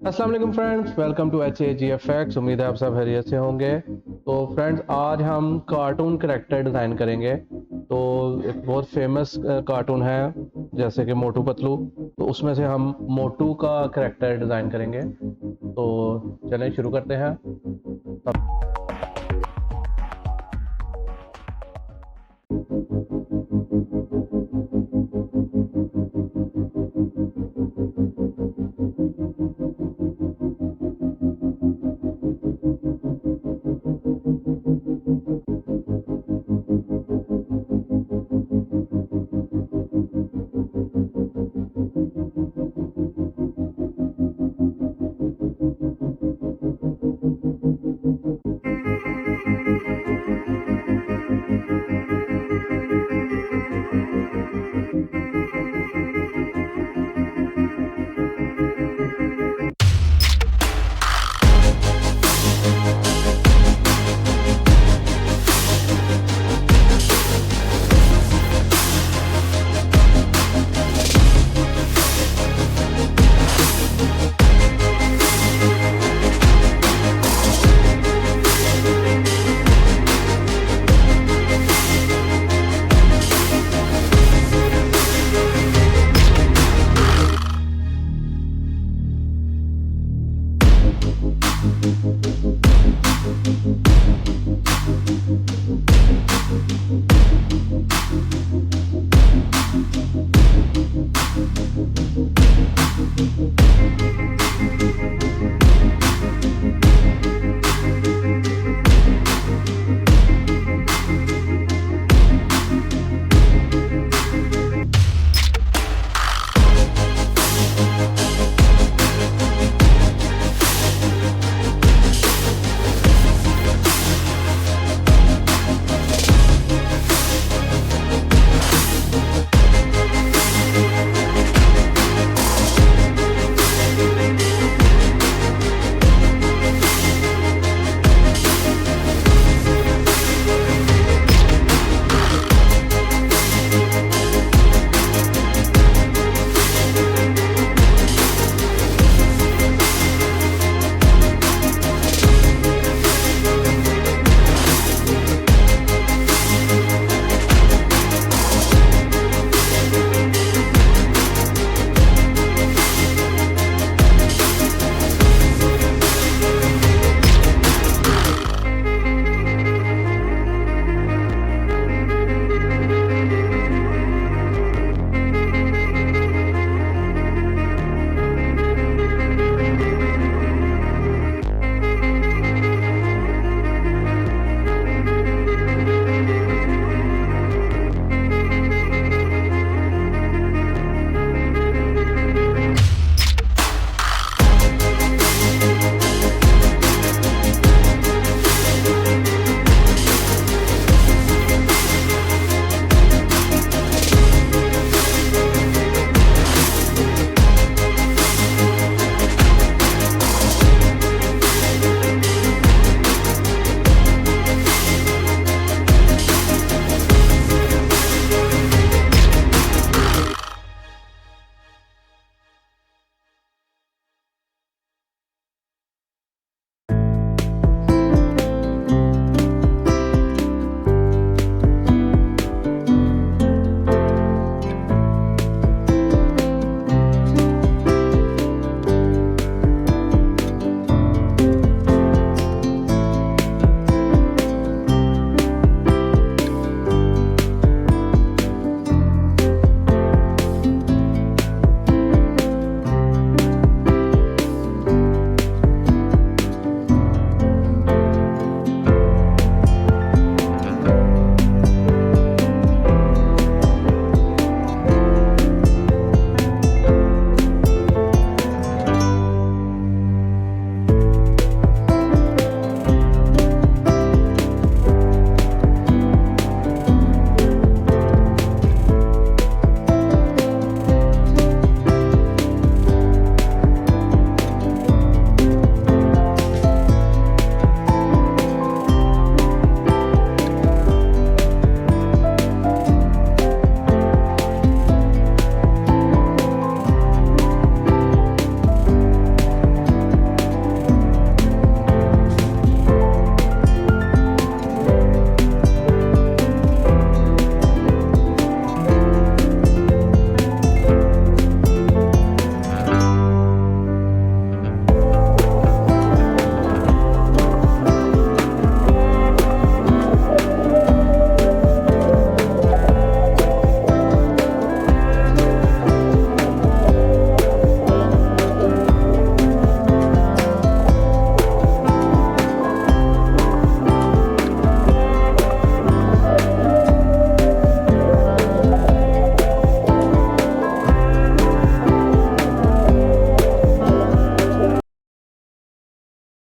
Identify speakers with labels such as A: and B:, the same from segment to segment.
A: अस्सलाम वालेकुम friends, welcome to H A G F X. उम्मीद है आप सब खैरियत से होंगे। तो फ्रेंड्स, आज हम कार्टून करेक्टर डिज़ाइन करेंगे। तो एक बहुत फेमस कार्टून है जैसे कि मोटू पतलू। तो उसमें से हम मोटू का करेक्टर डिज़ाइन करेंगे। तो चलें शुरू करते हैं।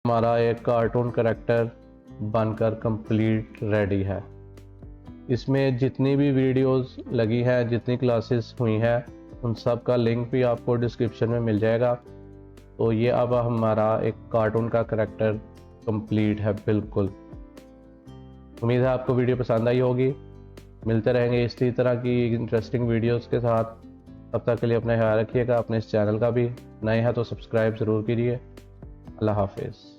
A: हमारा एक कार्टून कैरेक्टर बनकर कंप्लीट रेडी है। इसमें जितनी भी वीडियोस लगी हैं, जितनी क्लासेस हुई हैं, उन सब का लिंक भी आपको डिस्क्रिप्शन में मिल जाएगा। तो ये अब हमारा एक कार्टून का कैरेक्टर कंप्लीट है बिल्कुल। उम्मीद है आपको वीडियो पसंद आई होगी। मिलते रहेंगे इसी तरह की इंटरेस्टिंग वीडियोस के साथ। तब तक के लिए अपना ख्याल रखिएगा। अपने इस चैनल का भी नए हैं तो सब्सक्राइब ज़रूर कीजिए। अल्लाह हाफिज़।